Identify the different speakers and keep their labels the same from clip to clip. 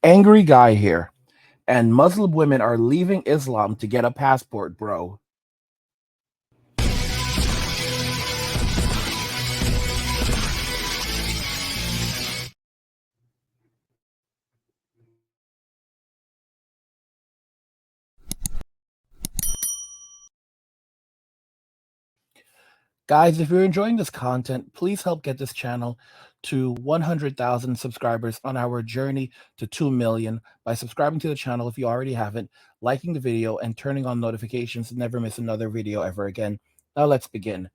Speaker 1: Angry guy here. And Muslim women are leaving Islam to get a passport, bro. Guys, if you're enjoying this content, please help get this channel to 100,000 subscribers on our journey to 2 million by subscribing to the channel if you already haven't, liking the video, and turning on notifications to never miss another video ever again. Now let's begin.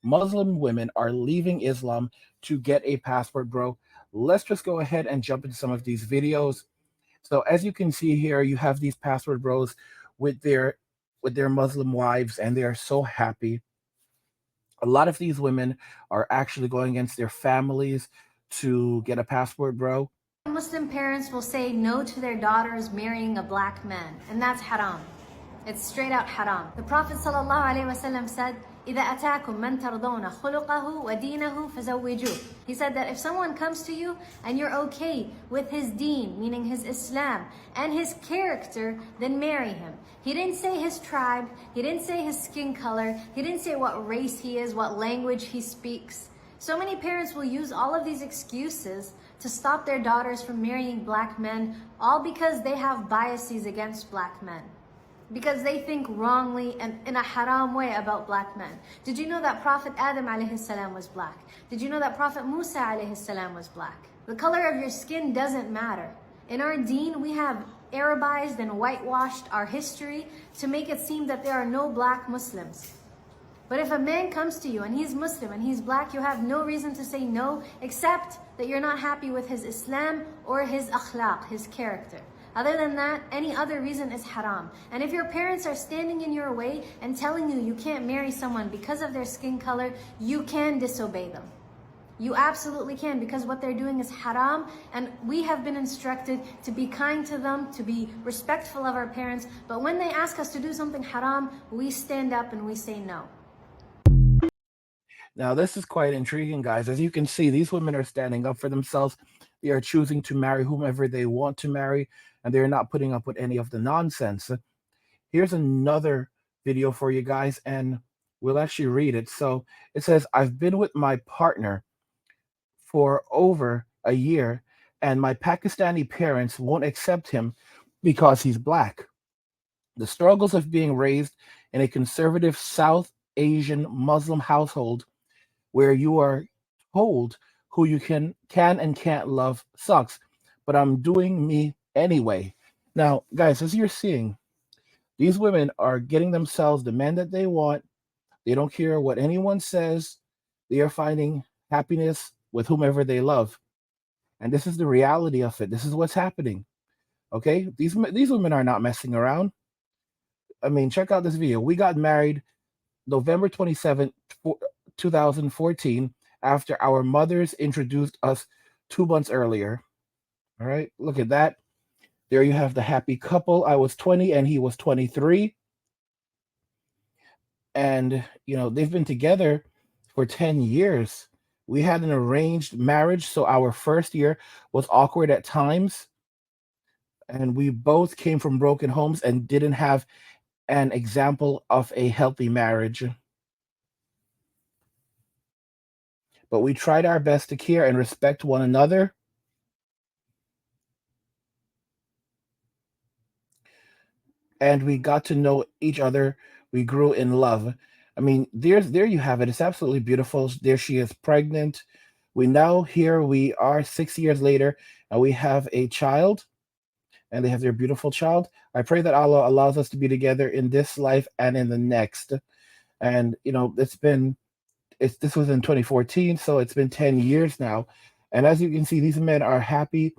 Speaker 1: Muslim women are leaving Islam to get a passport, bro. Let's just go ahead and jump into some of these videos. So as you can see here, you have these passport bros with their Muslim wives, and they are so happy. A lot of these women are actually going against their families to get a passport, bro.
Speaker 2: Muslim parents will say no to their daughters marrying a black man, and that's haram. It's straight out haram. The Prophet ﷺ said, إِذَا أَتَاكُم مَّن تَرْضَوْنَ خُلُقَهُ وَدِينَهُ فَزَوِّجُوهُ. He said that if someone comes to you and you're okay with his deen, meaning his Islam, and his character, then marry him. He didn't say his tribe, he didn't say his skin color, he didn't say what race he is, what language he speaks. So many parents will use all of these excuses to stop their daughters from marrying black men, all because they have biases against black men. Because they think wrongly and in a haram way about black men. Did you know that Prophet Adam alayhi salam was black? Did you know that Prophet Musa alayhi salam was black? The color of your skin doesn't matter. In our deen, we have Arabized and whitewashed our history to make it seem that there are no black Muslims. But if a man comes to you and he's Muslim and he's black, you have no reason to say no, except that you're not happy with his Islam or his akhlaq, his character. Other than that, any other reason is haram. And if your parents are standing in your way and telling you you can't marry someone because of their skin color, you can disobey them. You absolutely can, because what they're doing is haram, and we have been instructed to be kind to them, to be respectful of our parents. But when they ask us to do something haram, we stand up and we say no.
Speaker 1: Now, this is quite intriguing, guys. As you can see, these women are standing up for themselves. They are choosing to marry whomever they want to marry, and they're not putting up with any of the nonsense. Here's another video for you guys, and we'll actually read it. So it says, I've been with my partner for over a year, and my Pakistani parents won't accept him because he's black. The struggles of being raised in a conservative South Asian Muslim household where you are told who you can and can't love sucks, but I'm doing me anyway. Now, guys, as you're seeing, these women are getting themselves the men that they want. They don't care what anyone says. They are finding happiness with whomever they love. And this is the reality of it. This is what's happening. Okay? These women are not messing around. I mean, check out this video. We got married November 27th, 2014, after our mothers introduced us 2 months earlier. All right, look at that. There you have the happy couple. I was 20 and he was 23. And, you know, they've been together for 10 years. We had an arranged marriage, so our first year was awkward at times. And we both came from broken homes and didn't have an example of a healthy marriage. But we tried our best to care and respect one another. And we got to know each other. We grew in love. I mean, there you have it. It's absolutely beautiful. There she is pregnant. Here we are 6 years later, and we have a child, and they have their beautiful child. I pray that Allah allows us to be together in this life and in the next. And, you know, this was in 2014, so it's been 10 years now. And as you can see, these men are happy.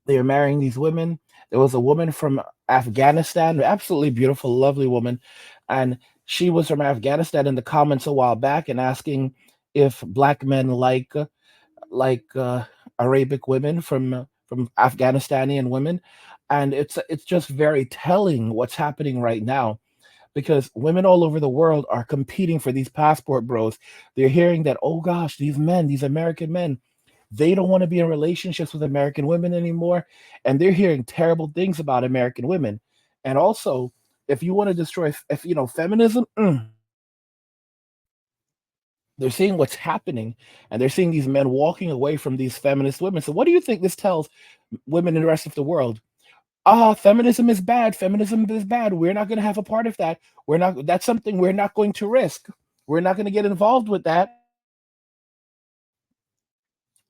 Speaker 1: They are marrying these women. There was a woman from Afghanistan, an absolutely beautiful, lovely woman. And she was from Afghanistan in the comments a while back and asking if black men like Arabic women from Afghanistani women. And it's just very telling what's happening right now, because women all over the world are competing for these passport bros. They're hearing that, oh gosh, these men, these American men, They don't want to be in relationships with American women anymore, and they're hearing terrible things about American women. And also, if you want to destroy, if you know, feminism, they're seeing what's happening, and they're seeing these men walking away from these feminist women. So, what do you think this tells women in the rest of the world? Ah, feminism is bad. Feminism is bad. We're not going to have a part of that. We're not. That's something we're not going to risk. We're not going to get involved with that.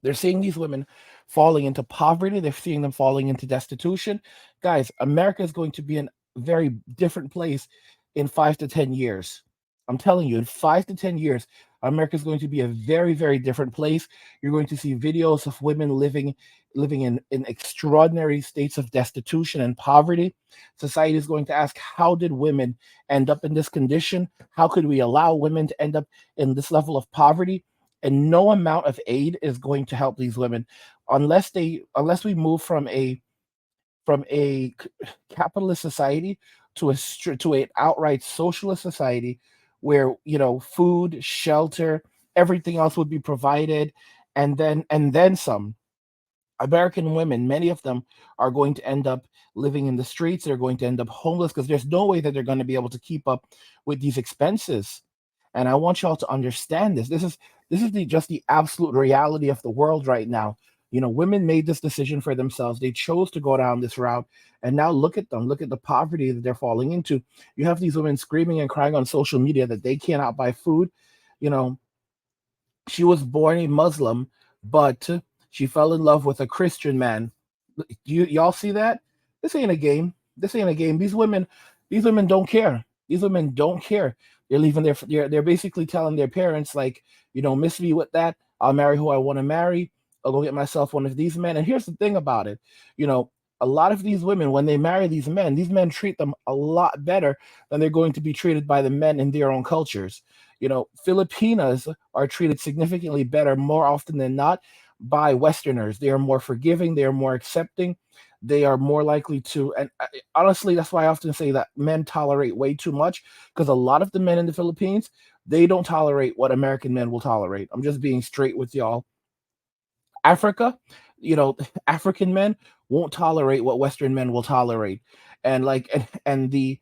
Speaker 1: They're seeing these women falling into poverty. They're seeing them falling into destitution. Guys, America is going to be in a very different place in 5 to 10 years. I'm telling you, in 5 to 10 years, America is going to be a very, very different place. You're going to see videos of women living in extraordinary states of destitution and poverty. Society is going to ask, how did women end up in this condition? How could we allow women to end up in this level of poverty? And no amount of aid is going to help these women unless we move from a capitalist society to an outright socialist society where food, shelter, everything else would be provided, and then some. American women, many of them are going to end up living in the streets. They're going to end up homeless because there's no way that they're going to be able to keep up with these expenses. And I want y'all to understand this. This is just the absolute reality of the world right now. Women made this decision for themselves. They chose to go down this route, and now look at them. Look at the poverty that they're falling into. You have these women screaming and crying on social media that they cannot buy food. You know, she was born a Muslim, but she fell in love with a Christian man. Y'all see that? This ain't a game. This ain't a game. These women don't care. These women don't care. They're basically telling their parents, like, miss me with that. I'll marry who I want to marry. I'll go get myself one of these men. And here's the thing about it. You know, a lot of these women, when they marry these men treat them a lot better than they're going to be treated by the men in their own cultures. Filipinas are treated significantly better more often than not by Westerners. They are more forgiving, they are more accepting, they are more likely to. And honestly, that's why I often say that men tolerate way too much, because a lot of the men in the Philippines, they don't tolerate what American men will tolerate. I'm just being straight with y'all. Africa, African men won't tolerate what Western men will tolerate. And the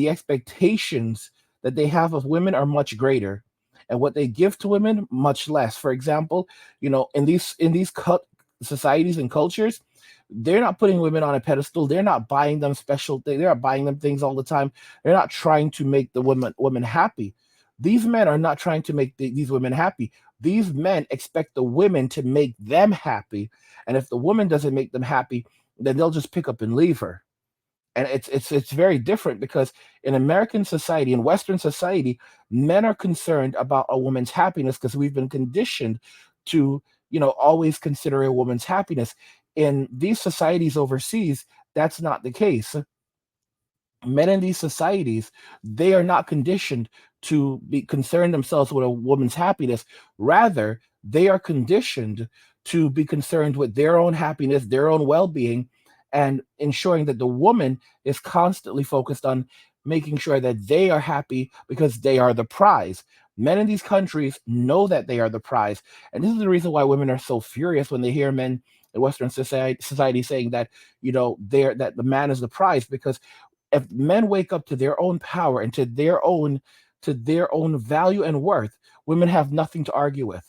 Speaker 1: expectations that they have of women are much greater, and what they give to women much less. For example, in these societies and cultures, they're not putting women on a pedestal. They're not buying them special things. They're not buying them things all the time. They're not trying to make the women happy. These men are not trying to make these women happy. These men expect the women to make them happy, and if the woman doesn't make them happy, then they'll just pick up and leave her. And it's very different, because in American society, in Western society, men are concerned about a woman's happiness because we've been conditioned to always consider a woman's happiness. In these societies overseas, that's not the case. Men in these societies, they are not conditioned to be concerned themselves with a woman's happiness. Rather, they are conditioned to be concerned with their own happiness, their own well-being, and ensuring that the woman is constantly focused on making sure that they are happy because they are the prize. Men in these countries know that they are the prize. And this is the reason why women are so furious when they hear men in Western society saying that, that the man is the prize. Because if men wake up to their own power and to their own value and worth, women have nothing to argue with.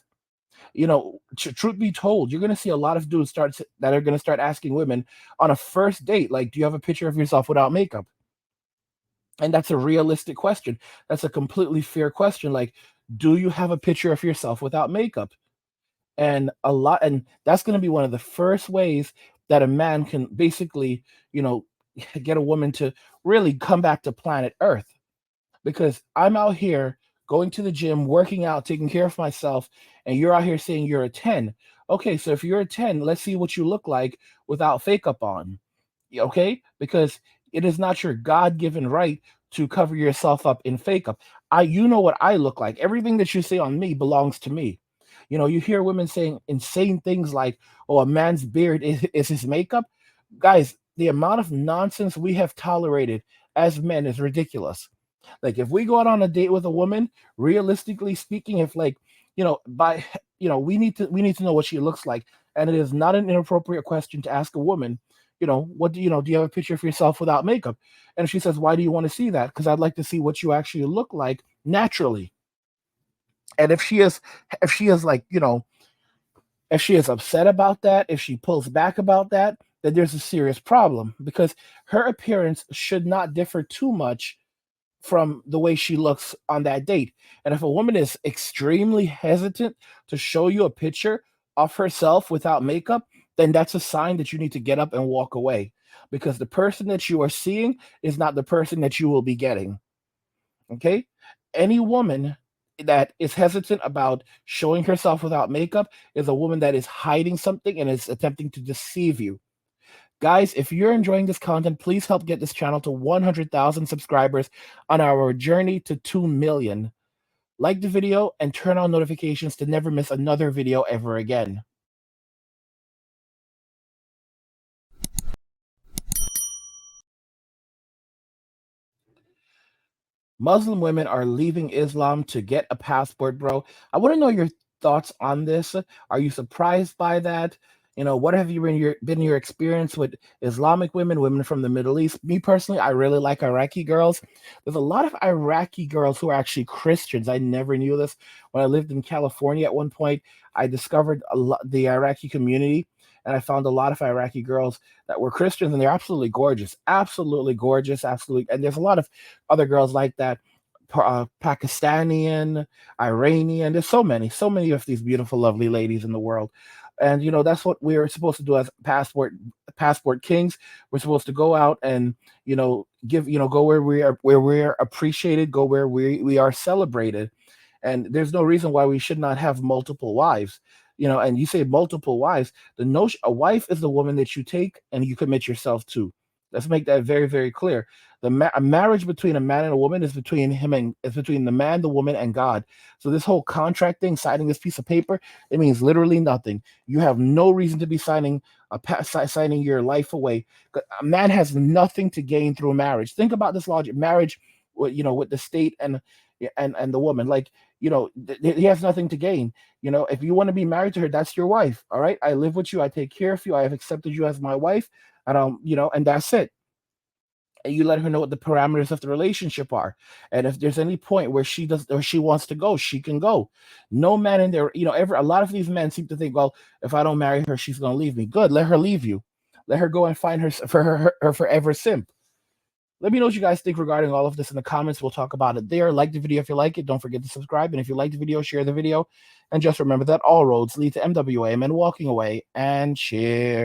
Speaker 1: Truth be told, you're going to see a lot of dudes that are going to start asking women on a first date, like, do you have a picture of yourself without makeup? And that's a realistic question. That's a completely fair question. Like, do you have a picture of yourself without makeup? And that's going to be one of the first ways that a man can basically, you know, get a woman to really come back to planet Earth. Because I'm out here going to the gym, working out, taking care of myself, and you're out here saying you're a 10. Okay, so if you're a 10, let's see what you look like without fake up on. Okay? Because it is not your God-given right to cover yourself up in fake up. You know what I look like. Everything that you say on me belongs to me. You hear women saying insane things like, "Oh, a man's beard is his makeup." Guys, the amount of nonsense we have tolerated as men is ridiculous. Like, if we go out on a date with a woman, realistically speaking, if, like, by we need to know what she looks like, and it is not an inappropriate question to ask a woman. What do you have a picture of yourself without makeup? And she says, why do you want to see that? Because I'd like to see what you actually look like naturally. And if she is like, if she is upset about that, if she pulls back about that, then there's a serious problem, because her appearance should not differ too much from the way she looks on that date. And if a woman is extremely hesitant to show you a picture of herself without makeup, then that's a sign that you need to get up and walk away, because the person that you are seeing is not the person that you will be getting. Okay? Any woman that is hesitant about showing herself without makeup is a woman that is hiding something and is attempting to deceive you. Guys, if you're enjoying this content, please help get this channel to 100,000 subscribers on our journey to 2 million. Like the video and turn on notifications to never miss another video ever again. Muslim women are leaving Islam to get a passport, bro. I want to know your thoughts on this. Are you surprised by that? What have you been your experience with Islamic women from the Middle East? Me personally, I really like Iraqi girls. There's a lot of Iraqi girls who are actually Christians. I never knew this. When I lived in California at one point, I discovered the Iraqi community, and I found a lot of Iraqi girls that were Christians, and they're absolutely gorgeous, absolutely. And there's a lot of other girls like that, Pakistani, Iranian. There's so many of these beautiful, lovely ladies in the world. And that's what we're supposed to do as passport kings. We're supposed to go out and go where we're appreciated, go where we are celebrated. And there's no reason why we should not have multiple wives. And you say multiple wives, the notion a wife is the woman that you take and you commit yourself to. Let's make that very, very clear. A marriage between a man and a woman is between the man, the woman, and God. So this whole contract thing, signing this piece of paper, it means literally nothing. You have no reason to be signing your life away. A man has nothing to gain through marriage. Think about this logic. Marriage, with the state and the woman, like, he has nothing to gain. If you want to be married to her, that's your wife. All right. I live with you. I take care of you. I have accepted you as my wife. And and that's it. And you let her know what the parameters of the relationship are. And if there's any point where she wants to go, she can go. No man in there, a lot of these men seem to think, well, if I don't marry her, she's going to leave me. Good. Let her leave you. Let her go and find her forever simp. Let me know what you guys think regarding all of this in the comments. We'll talk about it there. Like the video if you like it. Don't forget to subscribe. And if you like the video, share the video. And just remember that all roads lead to MWA, men walking away, and share.